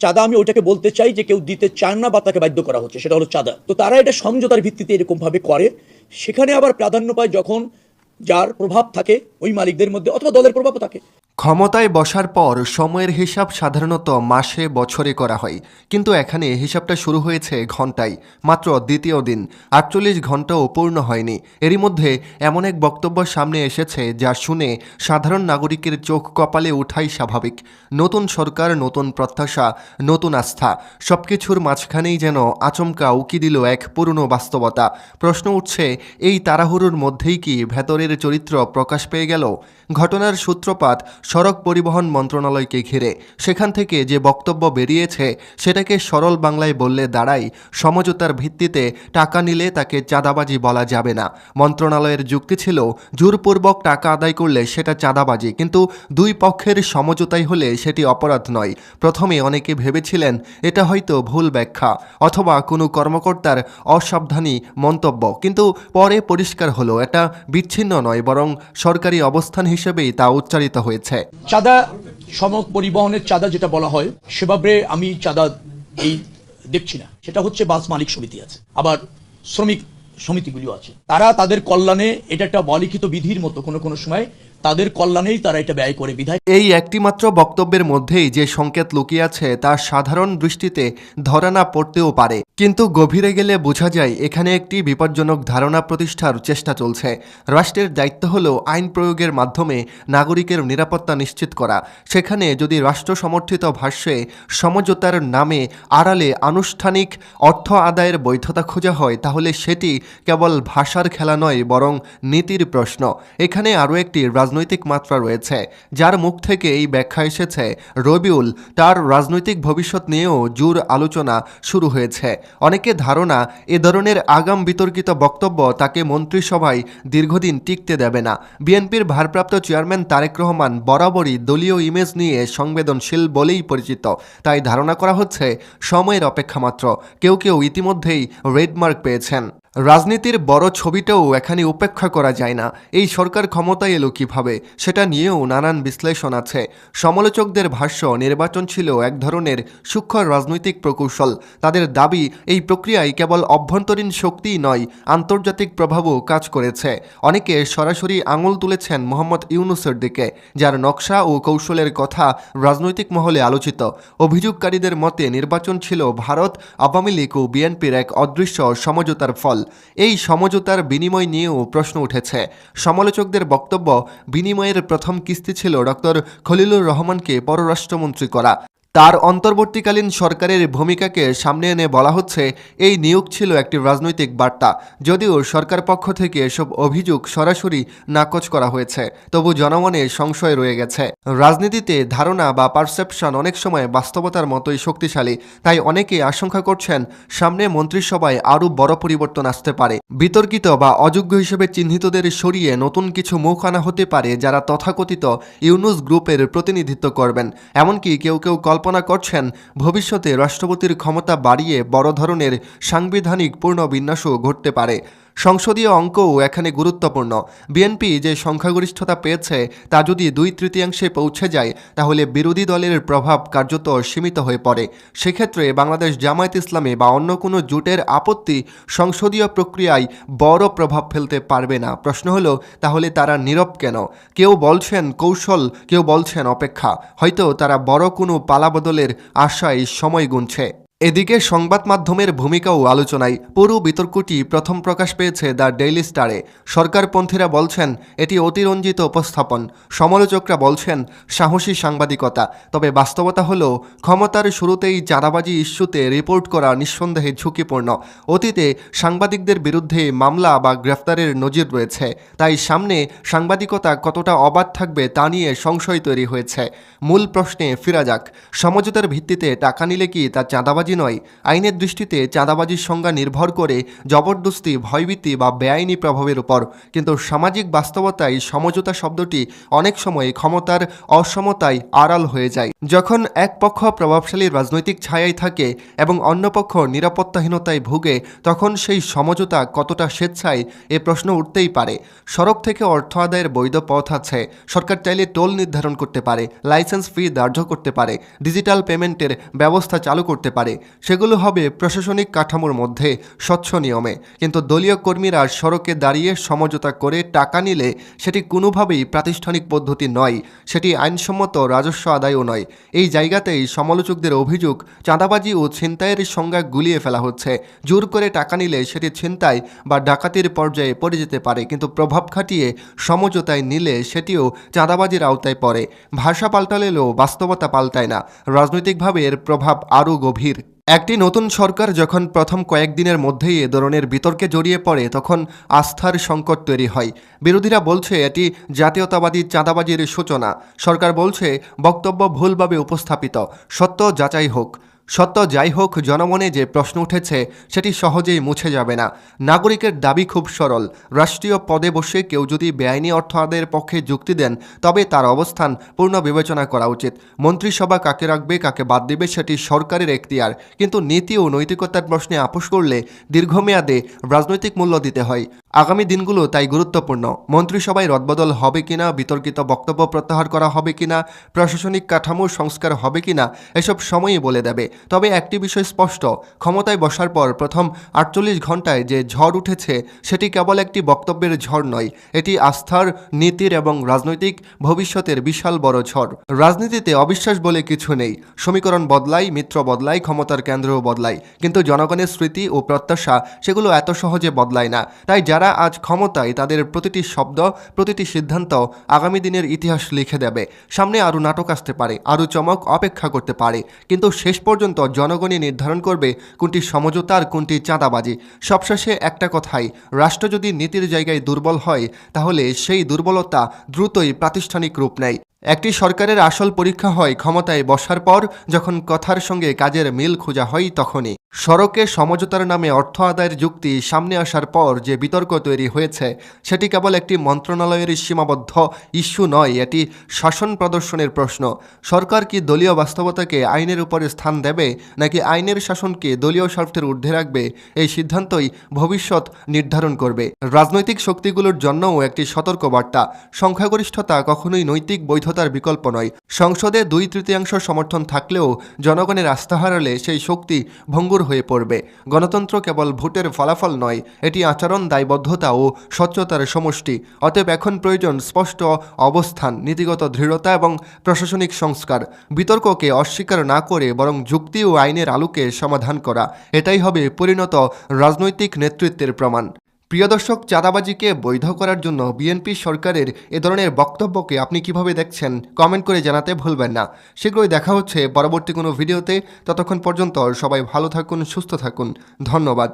চাঁদা আমি ওটাকে বলতে চাই যে কেউ দিতে চান না বা তাকে বাধ্য করা হচ্ছে, সেটা হলো চাঁদা। তো তারা এটা সমঝোতার ভিত্তিতে এরকম ভাবে করে। সেখানে আবার প্রাধান্য পায় যখন যার প্রভাব থাকে ওই মালিকদের মধ্যে, অথবা দলের প্রভাবও থাকে। ক্ষমতায় বসার পর সময়ের হিসাব সাধারণত মাসে বছরে করা হয়, কিন্তু এখানে হিসাবটা শুরু হয়েছে ঘন্টায়। মাত্র দ্বিতীয় দিন, 48 ঘন্টাও পূর্ণ হয়নি। এরই মধ্যে এমন এক বক্তব্য সামনে এসেছে যা শুনে সাধারণ নাগরিকের চোখ কপালে ওঠাই স্বাভাবিক। নতুন সরকার, নতুন প্রত্যাশা, নতুন আস্থা, সবকিছুর মাঝখানেই যেন আচমকা উকি দিল এক পুরনো বাস্তবতা। প্রশ্ন উঠছে, এই তাড়াহুড়োর মধ্যেই কি ভেতরের চরিত্র প্রকাশ পেয়ে গেল? ঘটনার সূত্রপাত সড়ক পরিবহন মন্ত্রণালয়কে ঘিরে। সেখান থেকে যে বক্তব্য বেরিয়েছে সেটাকে সরল বাংলায় বললে দাঁড়ায়, সমঝোতার ভিত্তিতে টাকা নিলে তাকে চাঁদাবাজি বলা যাবে না। মন্ত্রণালয়ের যুক্তি ছিল, জোরপূর্বক টাকা আদায় করলে সেটা চাঁদাবাজি, কিন্তু দুই পক্ষের সমঝোতাই হলে সেটি অপরাধ নয়। প্রথমে অনেকে ভেবেছিলেন এটা হয়তো ভুল ব্যাখ্যা অথবা কোনো কর্মকর্তার অসাবধানী মন্তব্য, কিন্তু পরে পরিষ্কার হলো এটা বিচ্ছিন্ন নয়, বরং সরকারি অবস্থান হিসেবেই তা উচ্চারিত হয়েছে। চাঁদা, সড়ক পরিবহনের চাঁদা যেটা বলা হয়, সেভাবে আমি চাঁদা এই দেখছি না। সেটা হচ্ছে বাস মালিক সমিতি আছে, আবার শ্রমিক সমিতিগুলিও আছে। তারা তাদের কল্যাণে, এটা একটা অলিখিত বিধির মতো, কোনো সময় তাদের কল্যাণেই তারা এটা ব্যয় করে বিধায়। এই একটিমাত্র বক্তব্যের মধ্যেই যে সংকেত লুকিয়ে আছে তা সাধারণ দৃষ্টিতে ধরা না পড়তেও পারে, কিন্তু গভীরে গেলে বোঝা যায় এখানে একটি বিপজ্জনক ধারণা প্রতিষ্ঠার চেষ্টা চলছে। রাষ্ট্রের দায়িত্ব হলো আইন প্রয়োগের মাধ্যমে নাগরিকের নিরাপত্তা নিশ্চিত করা। সেখানে যদি রাষ্ট্র সমর্থিত ভাষ্যে সমঝোতার নামে আড়ালে আনুষ্ঠানিক অর্থ আদায়ের বৈধতা খোঁজা হয়, তাহলে সেটি কেবল ভাষার খেলা নয়, বরং নীতির প্রশ্ন। এখানে আরও একটি রাজনৈতিক মাত্রা রয়েছে, যার মুখ থেকে এই ব্যাখ্যা এসেছে। রবিউল, তার রাজনৈতিক ভবিষ্যৎ নিয়েও জোর আলোচনা শুরু হয়েছে। অনেকে ধারণা এ ধরনের আগাম বিতর্কিত বক্তব্য তাকে মন্ত্রিসভায় দীর্ঘদিন টিকতে দেবে না। বিএনপির ভারপ্রাপ্ত চেয়ারম্যান তারেক রহমান বরাবরই দলীয় ইমেজ নিয়ে সংবেদনশীল বলেই পরিচিত, তাই ধারণা করা হচ্ছে সময়ের অপেক্ষা মাত্র। কেউ কেউ ইতিমধ্যেই রেডমার্ক পেয়েছেন। রাজনীতির বড় ছবিটাও এখানে উপেক্ষা করা যায় না। এই সরকার ক্ষমতায় এলো কিভাবে, সেটা নিয়েও নানান বিশ্লেষণ আছে। সমালোচকদের ভাষ্য, নির্বাচন ছিল এক ধরনের সূক্ষ্ম রাজনৈতিক প্রকৌশল। তাদের দাবি, এই প্রক্রিয়ায় কেবল অভ্যন্তরীণ শক্তিই নয়, আন্তর্জাতিক প্রভাবও কাজ করেছে। অনেকে সরাসরি আঙুল তুলেছেন মোহাম্মদ ইউনূসের দিকে, যার নকশা ও কৌশলের কথা রাজনৈতিক মহলে আলোচিত। অভিযোগকারীদের মতে নির্বাচন ছিল ভারত আওয়ামী লীগ ও বিএনপির এক অদৃশ্য সমঝোতার ফল। এই সমঝোতার বিনিময় নিয়েও প্রশ্ন উঠেছে। সমালোচকদের বক্তব্য, বিনিময়ের প্রথম কিস্তি ছিল ডক্টর খলিলুর রহমানকে পররাষ্ট্রমন্ত্রী করা। তার অন্তর্বর্তীকালীন সরকারের ভূমিকাকে সামনে এনে বলা হচ্ছে এই নিয়োগ ছিল একটি রাজনৈতিক বার্তা। যদিও সরকার পক্ষ থেকে এসব অভিযোগ সরাসরি নাকচ করা হয়েছে, তবু জনমনে সংশয় রয়ে গেছে। রাজনীতিতে ধারণা বা পারসেপশন অনেক সময় বাস্তবতার মতোই শক্তিশালী, তাই অনেকে আশঙ্কা করছেন সামনে মন্ত্রিসভায় আরও বড় পরিবর্তন আসতে পারে। বিতর্কিত বা অযোগ্য হিসেবে চিহ্নিতদের সরিয়ে নতুন কিছু মুখ আনা হতে পারে, যারা তথাকথিত ইউনূস গ্রুপের প্রতিনিধিত্ব করবেন। এমনকি কেউ কেউ কল্পনা করছেন ভবিষ্যতে রাষ্ট্রপতির ক্ষমতা বাড়িয়ে বড় ধরনের সাংবিধানিক পুনর্বিন্যাসও ঘটতে পারে। সংসদীয় অঙ্কও এখানে গুরুত্বপূর্ণ। বিএনপি যে সংখ্যাগরিষ্ঠতা পেয়েছে তা যদি 2/3 পৌঁছে যায়, তাহলে বিরোধী দলের প্রভাব কার্যত সীমিত হয়ে পড়ে। সেক্ষেত্রে বাংলাদেশ জামায়াত ইসলামী বা অন্য কোনো জোটের আপত্তি সংসদীয় প্রক্রিয়ায় বড় প্রভাব ফেলতে পারবে না। প্রশ্ন হলো, তাহলে তারা নীরব কেন? কেউ বলছেন কৌশল, কেউ বলছেন অপেক্ষা। হয়তো তারা বড় কোনো পালাবদলের আশায় সময় গুনছে। এদিকে সংবাদ মাধ্যমের ভূমিকাও আলোচনায়। পুরো বিতর্কটি প্রথম প্রকাশ পেয়েছে দ্য ডেইলি স্টারে। সরকারপন্থীরা বলছেন এটি অতিরঞ্জিত উপস্থাপন, সমালোচকরা বলছেন সাহসী সাংবাদিকতা। তবে বাস্তবতা হলো, ক্ষমতার শুরুতেই চাঁদাবাজি ইস্যুতে রিপোর্ট করা নিঃসন্দেহে ঝুঁকিপূর্ণ। অতীতে সাংবাদিকদের বিরুদ্ধে মামলা বা গ্রেফতারের নজির রয়েছে, তাই সামনে সাংবাদিকতা কতটা অবাধ থাকবে তা নিয়ে সংশয় তৈরি হয়েছে। মূল প্রশ্নে ফিরা যাক, সমঝোতার ভিত্তিতে টাকা নিলে কি তা চাঁদাবাজি চাঁদাবাজি নয়। আইনের দৃষ্টিতে চাঁদাবাজির সংজ্ঞা নির্ভর করে জবরদস্তি, ভয়ভীতি বা বেআইনি প্রভাবের উপর। কিন্তু সামাজিক বাস্তবতায় সমঝোতা শব্দটি অনেক সময় ক্ষমতার অসমতায় আড়াল হয়ে যায়। যখন এক পক্ষ প্রভাবশালী রাজনৈতিক ছায়ায় থাকে এবং অন্য পক্ষ নিরাপত্তাহীনতায় ভুগে, তখন সেই সমঝোতা কতটা স্বেচ্ছায় এ প্রশ্ন উঠতেই পারে। সড়ক থেকে অর্থ আদায়ের বৈধ পথ আছে। সরকার চাইলে টোল নির্ধারণ করতে পারে, লাইসেন্স ফি ধার্য করতে পারে, ডিজিটাল পেমেন্টের ব্যবস্থা চালু করতে পারে। সেগুলো হবে প্রশাসনিক কাঠামোর মধ্যে স্বচ্ছ নিয়মে। কিন্তু দলীয় কর্মীরা সড়কে দাঁড়িয়ে সমঝোতা করে টাকা নিলে সেটি কোনোভাবেই প্রাতিষ্ঠানিক পদ্ধতি নয়, সেটি আইনসম্মত রাজস্ব আদায়ও নয়। এই জায়গাতেই সমালোচকদের অভিযোগ, চাঁদাবাজি ও ছিনতাইয়ের সংজ্ঞা গুলিয়ে ফেলা হচ্ছে। জোর করে টাকা নিলে সেটি ছিনতাই বা ডাকাতির পর্যায়ে পড়ে যেতে পারে, কিন্তু প্রভাব খাটিয়ে সমঝোতায় নিলে সেটিও চাঁদাবাজির আওতায় পড়ে। ভাষা পাল্টালেও বাস্তবতা পাল্টায় না। রাজনৈতিকভাবে এর প্রভাব আরও গভীর। একটি নতুন সরকার যখন প্রথম কয়েকদিনের মধ্যেই এ ধরনের বিতর্কে জড়িয়ে পড়ে, তখন আস্থার সংকট তৈরি হয়। বিরোধীরা বলছে এটি জাতীয়তাবাদী চাঁদাবাজির সূচনা। সরকার বলছে বক্তব্য ভুলভাবে উপস্থাপিত, সত্য যাচাই হোক। সত্য যাই হোক, জনমনে যে প্রশ্ন উঠেছে সেটি সহজেই মুছে যাবে না। নাগরিকের দাবি খুব সরল। রাষ্ট্রীয় পদে বসে কেউ যদি বেআইনি অর্থ আদায়ের পক্ষে যুক্তি দেন, তবে তার অবস্থান পূর্ণ বিবেচনা করা উচিত। মন্ত্রিসভা কাকে রাখবে, কাকে বাদ দেবে, সেটি সরকারের এখতিয়ার। কিন্তু নীতি ও নৈতিকতার প্রশ্নে আপোষ করলে দীর্ঘমেয়াদে রাজনৈতিক মূল্য দিতে হয়। আগামী দিনগুলো তাই গুরুত্বপূর্ণ। মন্ত্রিসভায় রদবদল হবে কিনা, বিতর্কিত বক্তব্য প্রত্যাহার করা হবে কিনা, প্রশাসনিক কাঠামো সংস্কার হবে কিনা, এসব সময়ই বলে দেবে। তবে একটি বিষয় স্পষ্ট, ক্ষমতায় বসার পর প্রথম 48 ঘন্টায় যে ঝড় উঠেছে সেটি কেবল একটি বক্তব্যের ঝড় নয়, এটি আস্থার, নীতির এবং রাজনৈতিক ভবিষ্যতের বিশাল বড় ঝড়। রাজনীতিতে অবিশ্বাস বলে কিছু নেই। সমীকরণ বদলায়, মিত্র বদলায়, ক্ষমতার কেন্দ্রও বদলায়, কিন্তু জনগণের স্মৃতি ও প্রত্যাশা সেগুলো এত সহজে বদলায় না। তাই যারা আজ ক্ষমতায়, তাদের প্রতিটি শব্দ, প্রতিটি সিদ্ধান্ত আগামী দিনের ইতিহাস লিখে দেবে। সামনে আরও নাটক আসতে পারে, আরও চমক অপেক্ষা করতে পারে, কিন্তু শেষ পর্যন্ত জনগণই নির্ধারণ করবে কোনটি সমঝোতা আর কোনটি চাঁদাবাজি। সবশেষে একটা কথাই, রাষ্ট্র যদি নীতির জায়গায় দুর্বল হয়, তাহলে সেই দুর্বলতা দ্রুতই প্রাতিষ্ঠানিক রূপ নেয়। একটি সরকারের আসল পরীক্ষা হয় ক্ষমতায় বসার পর, যখন কথার সঙ্গে কাজের মিল খোঁজা হয় তখনই। সড়কে সমঝোতার নামে অর্থ আদায়ের যুক্তি সামনে আসার পর যে বিতর্ক তৈরি হয়েছে, সেটি কেবল একটি মন্ত্রণালয়ের সীমাবদ্ধ ইস্যু নয়, এটি শাসন প্রদর্শনের প্রশ্ন। সরকার কি দলীয় বাস্তবতাকে আইনের উপরে স্থান দেবে, নাকি আইনের শাসনকে দলীয় স্বার্থের ঊর্ধ্বে রাখবে, এই সিদ্ধান্তই ভবিষ্যৎ নির্ধারণ করবে। রাজনৈতিক শক্তিগুলোর জন্যও একটি সতর্কবার্তা, সংখ্যাগরিষ্ঠতা কখনোই নৈতিক বৈধতার বিকল্প নয়। সংসদে 2/3 সমর্থন থাকলেও জনগণের আস্থা হারালে সেই শক্তি ভঙ্গুর হয়ে পড়বে। গণতন্ত্র কেবল ভোটের ফলাফল নয়, এটি আচরণ, দায়বদ্ধতা ও স্বচ্ছতার সমষ্টি। অতএব এখন প্রয়োজন স্পষ্ট অবস্থান, নীতিগত দৃঢ়তা এবং প্রশাসনিক সংস্কার। বিতর্ককে অস্বীকার না করে বরং যুক্তি ও আইনের আলোকে সমাধান করা, এটাই হবে পরিণত রাজনৈতিক নেতৃত্বের প্রমাণ। প্রিয় দর্শক, চাঁদাবাজিকে বৈধ করার জন্য বিএনপি সরকারের এ ধরনের বক্তব্যকে আপনি কিভাবে দেখছেন কমেন্ট করে জানাতে ভুলবেন না। শীঘ্রই দেখা হচ্ছে পরবর্তী কোনো ভিডিওতে। ততক্ষণ পর্যন্ত সবাই ভালো থাকুন, সুস্থ থাকুন। ধন্যবাদ।